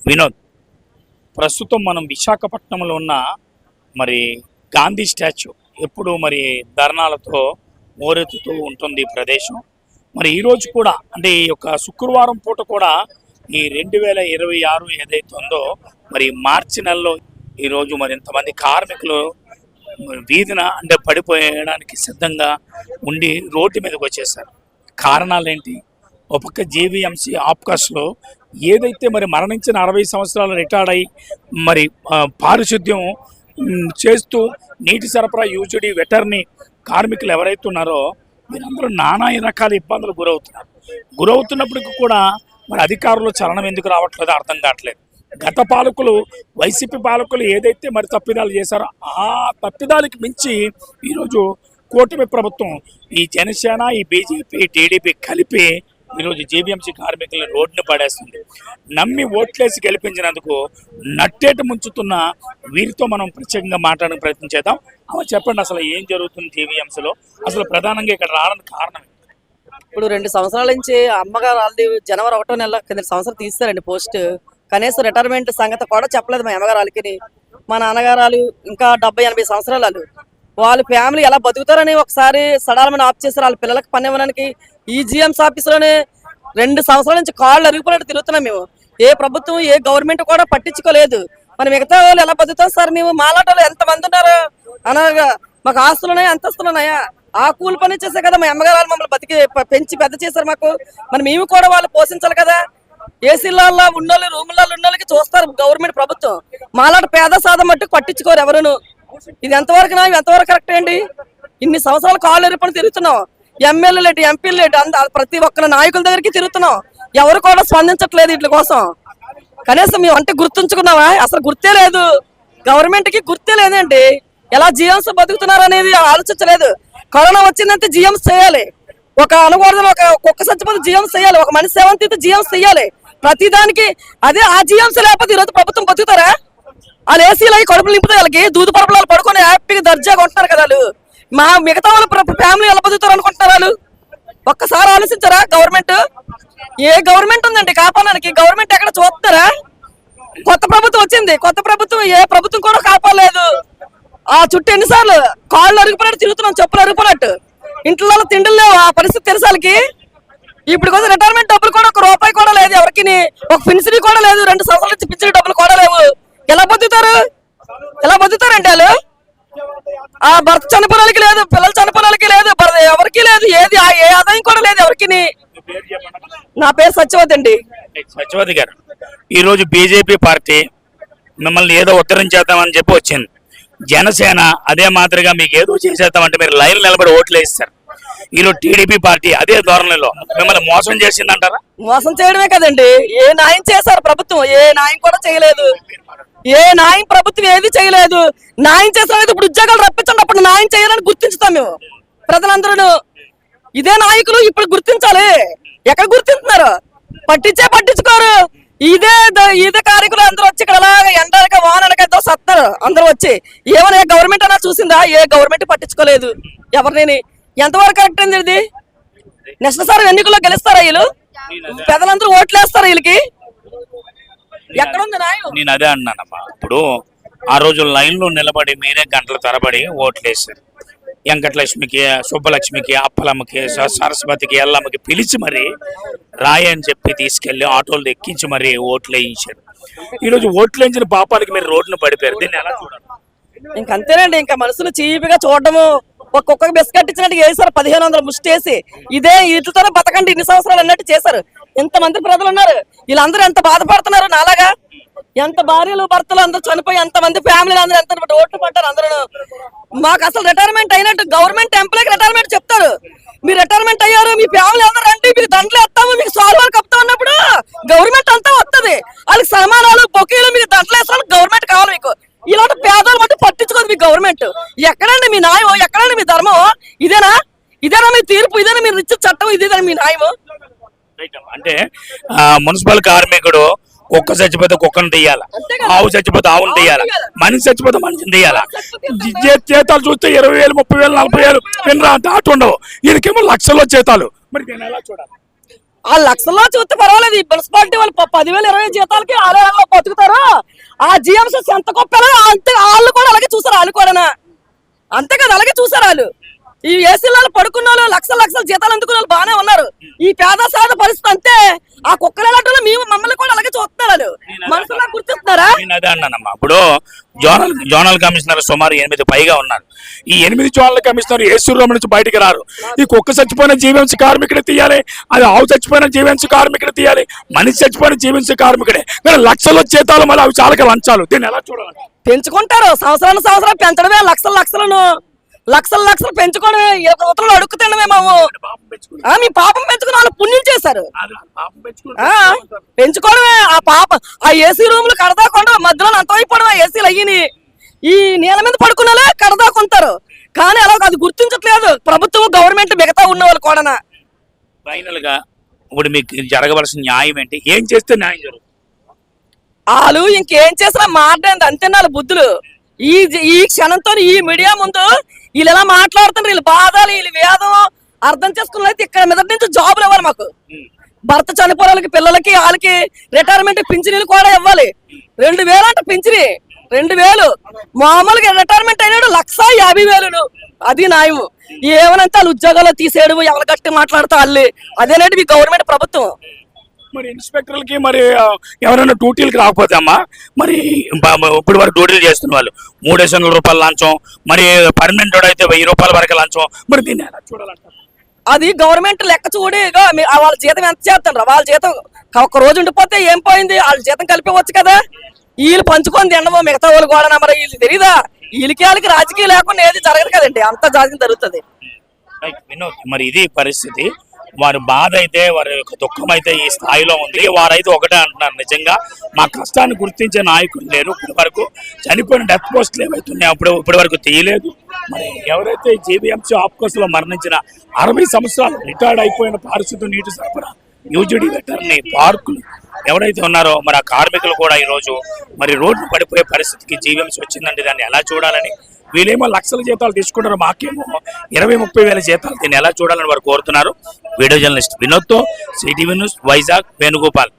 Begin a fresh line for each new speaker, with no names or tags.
వినోద్, ప్రస్తుతం మనం విశాఖపట్నంలో ఉన్న మరి గాంధీ స్టాచ్యూ ఎప్పుడు మరి ధర్నాలతో మోరెత్తుతూ ఉంటుంది ఈ ప్రదేశం. మరి ఈరోజు కూడా అంటే ఈ యొక్క శుక్రవారం పూట కూడా ఈ 2026 ఏదైతే ఉందో మరి మార్చి నెలలో ఈరోజు మరి ఇంతమంది కార్మికులు వీధిన అంటే పడిపోయడానికి సిద్ధంగా ఉండి రోడ్డు మీదకి వచ్చేసారు. కారణాలు ఏంటి? ఒక పక్క జీవీఎంసీ ఆప్కాస్లో ఏదైతే మరి మరణించిన 60 సంవత్సరాలు రిటైర్డ్ అయ్యి మరి పారిశుద్ధ్యం చేస్తూ నీటి సరఫరా యూజీడీ వెటర్నీ కార్మికులు ఎవరైతే ఉన్నారో వీరందరూ నానా రకాల ఇబ్బందులు గురవుతున్నప్పటికీ కూడా మరి అధికారులు చలనం ఎందుకు రావట్లేదో అర్థం కావట్లేదు. గత పాలకులు వైసీపీ పాలకులు ఏదైతే మరి తప్పిదాలు చేశారో ఆ తప్పిదాలకి మించి ఈరోజు కూటమి ప్రభుత్వం ఈ జనసేన ఈ బీజేపీ టీడీపీ కలిపి ఈరోజు జీవీఎంసీ కార్మికులను రోడ్డును పడేస్తుంది. నమ్మి ఓట్లేసి గెలిపించినందుకు నట్టేట ముంచుతున్న వీరితో మనం ప్రత్యేకంగా మాట్లాడడానికి ప్రయత్నం చేద్దాం. అలా చెప్పండి, అసలు ఏం జరుగుతుంది జీవీఎంసీలో? అసలు ప్రధానంగా ఇక్కడ రావడానికి కారణం?
ఇప్పుడు 2 సంవత్సరాల నుంచి అమ్మగారు ఆల్రెడీ జనవరి 1వ నెల కింద సంవత్సరం తీస్తారండి పోస్ట్. కనీసం రిటైర్మెంట్ సంగతి కూడా చెప్పలేదు మా అమ్మగారు వాళ్ళకి. మా నాన్నగారు ఇంకా 70-80 సంవత్సరాలు వాళ్ళ ఫ్యామిలీ ఎలా బతుకుతారని ఒకసారి సడాలమని ఆఫ్ చేశారు. వాళ్ళ పిల్లలకు పని ఇవ్వడానికి ఈ జీఎంసీ ఆఫీసులోనే 2 సంవత్సరాల నుంచి కాళ్ళు అరిగిపోయినట్టు తిరుగుతున్నాం మేము. ఏ ప్రభుత్వం ఏ గవర్నమెంట్ కూడా పట్టించుకోలేదు. మరి మిగతా వాళ్ళు ఎలా బతుకుతాం సార్? మేము మాలాటోళ్ళు ఎంతమంది ఉన్నారు అనగా మాకు ఆస్తులున్నాయా అంతస్తులున్నాయా? ఆ కూలి పని చేసే కదా మా అమ్మగారు మమ్మల్ని బతికి పెంచి పెద్ద చేశారు మాకు. మరి మేము కూడా వాళ్ళు పోషించాలి కదా. ఏసీలలో ఉన్నోళ్ళు రూములలో ఉన్నోళ్ళకి చూస్తారు గవర్నమెంట్ ప్రభుత్వం. మాలాట పేద సాధం మట్టుకు పట్టించుకోరు ఎవరును. ఇది ఎంతవరకు ఎంతవరకు కరెక్ట్ అండి? ఇన్ని సంవత్సరాలు కాళ్ళు ఎరుపని తిరుగుతున్నాం. ఎమ్మెల్యేలు లేటు ఎంపీలు లేటు ప్రతి ఒక్క నాయకుల దగ్గరికి తిరుగుతున్నాం. ఎవరు కూడా స్పందించట్లేదు వీటి కోసం. కనీసం మేము అంటే గుర్తుంచుకున్నావా? అసలు గుర్తే లేదు. గవర్నమెంట్ కి గుర్తే లేదండి. ఎలా జీఎంసీ బతుకుతున్నారు అనేది ఆలోచించలేదు. కరోనా వచ్చిందంటే జీఎంసీ చేయాలి. ఒక అనకూడదు ఒక కుక్క చచ్చిపోతే జీఎంసీ చేయాలి. ఒక మనిషి సేవంతి జీఎంసీ చేయాలి. ప్రతిదానికి అదే ఆ జీఎంసీ లేకపోతే ఈరోజు ప్రభుత్వం బతుకుతారా? వాళ్ళు ఏసీలు అవి కడుపులు నింపుతాయి. వాళ్ళకి దూదు పరుపులు పడుకొని హ్యాపీగా దర్జాగా ఉంటున్నారు కదా వాళ్ళు. మా మిగతా వాళ్ళ ఫ్యామిలీ ఎలా బతుకుతారు అనుకుంటున్నారు వాళ్ళు? ఒక్కసారి ఆలోచించారా గవర్నమెంట్? ఏ గవర్నమెంట్ ఉందండి కాపాడడానికి? గవర్నమెంట్ ఎక్కడ చూస్తారా? కొత్త ప్రభుత్వం వచ్చింది. కొత్త ప్రభుత్వం ఏ ప్రభుత్వం కూడా కాపాడలేదు. ఆ చుట్టూ ఎన్నిసార్లు కాళ్ళు అరిగిపోయినట్టు తిరుగుతున్నాం, చెప్పులు అరిగిపోయినట్టు. ఇంట్లో తిండిలు లేవు. ఆ పరిస్థితి తెలుసాలకి. ఇప్పుడు కొంచెం రిటైర్మెంట్ డబ్బులు కూడా ₹1 కూడా లేదు ఎవరికి. ఒక పెన్షన్ కూడా లేదు. 2 సంవత్సరాల నుంచి పెన్షన్ డబ్బులు కూడా లేవు. ఎలా బతుకుతారు? ఎలా బతుకుతారండి వాళ్ళు? ఆ భర్త చనిపోవడానికి లేదు, పిల్లలు చనిపోవడానికి లేదు, ఎవరికి లేదు. ఏది ఏ ఆదాయం కూడా లేదు ఎవరికి. నా పేరు సత్యవతి అండి.
సత్యవతి గారు, ఈరోజు బీజేపీ పార్టీ మిమ్మల్ని ఏదో ఉత్తరించేద్దామని చెప్పి వచ్చింది. జనసేన అదే మాదిరిగా మీకు ఏదో చేసేద్దామంటే మీరు లైన్ నిలబడి ఓట్లు వేస్తారు. ఈరోజు టీడీపీ పార్టీ అదే ధోరణిలో మిమ్మల్ని మోసం చేసిందంటారా?
మోసం చేయడమే కదండి. ఏ న్యాయం చేశారు ప్రభుత్వం? ఏ న్యాయం కూడా చేయలేదు. ఏ న్యాయం ప్రభుత్వం ఏది చేయలేదు. న్యాయం చేసిన ఇప్పుడు ఉద్యోగాలు రప్పించండి, అప్పుడు న్యాయం చేయాలని గుర్తించుతాం మేము ప్రజలందరూ. ఇదే నాయకులు ఇప్పుడు గుర్తించాలి. ఎక్కడ గుర్తింటున్నారు? పట్టించుకోరు. ఇదే కార్యకులు అందరూ వచ్చి ఇక్కడ అలాగా ఎండక వానలకైతే సత్తారు అందరూ వచ్చి. ఏమైనా గవర్నమెంట్ అన్నా చూసిందా? ఏ గవర్నమెంట్ పట్టించుకోలేదు ఎవరిని. ఎంతవరకు కరెక్ట్ అండి ఇది? నెక్స్ట్ సారి ఎన్నికల్లో గెలుస్తారా వీళ్ళు? పెద్దలందరూ ఓట్లు వేస్తారా వీళ్ళకి? ఎక్కడుంది న్యాయం?
నేను అదే అన్నానమ్మా. ఇప్పుడు ఆ రోజు లైన్ లో నిలబడి మీరే గంటల తరబడి ఓట్లు వేశారు. వెంకటలక్ష్మికి, సుబ్బలక్ష్మికి, అప్పలమ్మకి, సరస్వతికి, ఎల్లమ్మకి పిలిచి మరి రాయి అని చెప్పి తీసుకెళ్లి ఆటోలు ఎక్కించి మరి ఓట్లు వేయించారు. ఈరోజు ఓట్లు వేయించిన పాపాలకి మీరు రోడ్డును పడిపోయారు. దీన్ని ఎలా చూడాలి?
ఇంకంతేనండి. ఇంకా మనసులు చీపిగా చూడడము. ఒక్కొక్క బిస్కెట్ ఇచ్చినట్టు వేసారు. 1500 ముష్టేసి ఇదే వీటితోనే బతకండి ఇన్ని సంవత్సరాలు అన్నట్టు చేశారు. ఎంతమంది ప్రజలు ఉన్నారు. వీళ్ళందరూ ఎంత బాధపడుతున్నారు నాలాగా. ఎంత భార్యలు భర్తలు అందరూ చనిపోయి ఎంతమంది ఫ్యామిలీలు అందరూ ఎంత ఓట్లు పడ్డారు అందరూ. మాకు అసలు రిటైర్మెంట్ అయినట్టు గవర్నమెంట్ ఎంప్లాయ్కి రిటైర్మెంట్ చెప్తారు. మీరు రిటైర్మెంట్ అయ్యారు, మీ ఫ్యామిలీ అందరూ రండి, మీకు దండలు వేస్తాము, మీకు సాల్వాలు కప్తా ఉన్నప్పుడు గవర్నమెంట్ అంతా వస్తుంది. వాళ్ళకి సన్మానాలు బొకేలు మీకు దండలు వేస్తాను గవర్నమెంట్ కావాలి. మీకు ఇలాంటి పేదలు మట్టి పట్టించుకోదు మీ గవర్నమెంట్. ఎక్కడండి మీ న్యాయం? ఎక్కడండి మీ ధర్మం? ఇదేనా మీ తీర్పు? ఇదేనా మీరు ఇచ్చే చట్టం? ఇదేనా మీ న్యాయం?
అంటే మున్సిపల్ కార్మికుడు కుక్క చచ్చిపోతే కుక్కను తీయాలా, ఆవు చచ్చిపోతే ఆవును తీయాలా, మనిషి చచ్చిపోతే మనిషిని తీయాలా. జీతాలు చూస్తే 20,000, 30,000, 40,000 వినరా అంటే అటు ఉండవు. వీళ్ళకేమో లక్షల్లో జీతాలు. మరి నేను ఎలా చూడాలి?
ఆ లక్షల్లో చూస్తే పర్వాలేదు. ఈ మున్సిపాలిటీ వాళ్ళు 10,000 20,000 జీతాలకి ఆలయాల్లో బతుకుతారు. ఆ జిఎంసీ ఎంత గొప్పలో అంతే వాళ్ళు కూడా అలాగే చూసారు. వాళ్ళు కూడా అంతే కదా, అలాగే చూసారు వాళ్ళు. ఈ ఏసీలలో పడుకున్న వాళ్ళు లక్షల జీతాలు అందుకున్న వాళ్ళు బాగానే ఉన్నారు. ఈ పేద సాధ పరిస్థితి అంతే. ఆ కుక్కలు ఎలాంటి మేము మమ్మల్ని కూడా అలాగే చూస్తున్నారు. వాళ్ళు మనసులో గుర్తిస్తున్నారా?
నేను అదే అన్నానమ్మా. ఇప్పుడు జోనల్ కమిషనర్ సుమారు 8 పైగా ఉన్నారు. ఈ 8 జోనల్ కమిషనర్ ఏసూరులో నుంచి బయటికి రారు. ఈ కుక్క చచ్చిపోయిన జీవహింస కార్మికుడే తీయాలి, అది ఆవు చచ్చిపోయిన జీవహింస కార్మికుడే తీయాలి, మనిషి చచ్చిపోయిన జీవహింస కార్మికుడే. కానీ లక్షల జీతాలు మళ్ళీ అవి చాలా లంచాలు. దీన్ని ఎలా చూడాలి?
పెంచుకుంటారు సంవత్సరాలు పెంచడమే. లక్షలు పెంచుకొని ఉత్తరాలు అడుక్కుతుండమే మేము. మీ పాపం పెంచుకుని వాళ్ళు పుణ్యం చేశారు. పెంచుకోవడమే ఆ పాప. ఆ ఏసీ రూములు కడదాకుండా మధ్యలో అంతమైపోవడమే. ఏసీలు అయ్యి ఈ నీళ్ళ మీద పడుకునే కడదాకుంటారు. కానీ అలా అది గుర్తించట్లేదు ప్రభుత్వం, గవర్నమెంట్, మిగతా ఉన్న వాళ్ళు కూడా.
ఫైనల్ గా ఇప్పుడు మీకు జరగవలసిన న్యాయం ఏంటి? ఏం చేస్తే న్యాయం జరుగుతుంది?
వాళ్ళు ఇంకేం చేసినా మాట్లాడింది అంతే. వాళ్ళ బుద్ధులు ఈ క్షణంతో ఈ మీడియా ముందు వీళ్ళు ఎలా మాట్లాడుతున్నారు, వీళ్ళు బాధలు, వీళ్ళు వేదం అర్థం చేసుకున్నట్లయితే ఇక్కడ మీద నుంచి జాబులు ఇవ్వాలి మాకు. భర్త చనిపోయిన వాళ్ళకి, పిల్లలకి, వాళ్ళకి రిటైర్మెంట్ పింఛనీలు కూడా ఇవ్వాలి. 2,000 అంట పింఛని. 2,000 మామూలుగా రిటైర్మెంట్ అయినాడు 1,50,000. అది న్యాయం. ఏమనంటే వాళ్ళు ఉద్యోగాలు తీసేయడం, ఎవరు గట్టి మాట్లాడుతూ వాళ్ళు. అదేనంటే మీ గవర్నమెంట్ ప్రభుత్వం.
మరి ఇన్స్పెక్టర్లకి మరి ఎవరైనా డ్యూటీలకి రాకపోతే అమ్మా, మరి ఇప్పుడు వరకు డ్యూటీలు చేస్తున్న వాళ్ళు 3,000 రూపాయల లంచం, మరి పర్మనెంట్ అయితే 1,000 రూపాయల వరకు లంచం. మరి దీన్ని ఎలా చూడాలంటారు?
అది గవర్నమెంట్ లెక్క చూడి వాళ్ళ జీతం ఎంత చేస్తారు. వాళ్ళ జీతం ఒక రోజు ఉండిపోతే ఏం పోయింది, వాళ్ళ జీతం కలిపివచ్చు కదా. వీళ్ళు పంచుకొని తినవు, మిగతా వాళ్ళు కూడా. మరి వీళ్ళు తెలీదా? వీళ్ళకి వాళ్ళకి రాజకీయం లేకుండా ఏది జరగదు కదండి, అంత జాగ్రత్త జరుగుతుంది.
వినోద్, మరి ఇది పరిస్థితి. వారి బాధ అయితే, వారి యొక్క దుఃఖం అయితే ఈ స్థాయిలో ఉంది. వారైతే ఒకటే అంటున్నారు, నిజంగా మా కష్టాన్ని గుర్తించే నాయకులు లేరు. ఇప్పటి వరకు చనిపోయిన డెత్ పోస్టులు ఏవైతున్నాయి ఇప్పటి వరకు తీయలేదు. మరి ఎవరైతే జీబీఎంసీ ఆఫ్కోర్స్ లో మరణించిన 60 సంవత్సరాలు రిటైర్డ్ అయిపోయిన పారిశుద్ధ నీటి సరఫరా యూజీడీ వెటర్నరీ పార్కులు ఎవరైతే ఉన్నారో, మరి ఆ కార్మికులు కూడా ఈరోజు మరి రోడ్డు పడిపోయే పరిస్థితికి జీవీఎంసీ వచ్చిందండి. దాన్ని ఎలా చూడాలని, వీళ్ళేమో లక్షల జీతాలు తీసుకుంటారు, మాకేమో 20-30 వేల జీతాలు. దీన్ని ఎలా చూడాలని వారు కోరుతున్నారు. వీడియో జర్నలిస్ట్ వినోద్తో సిటీవీ న్యూస్, వైజాగ్, వేణుగోపాల్.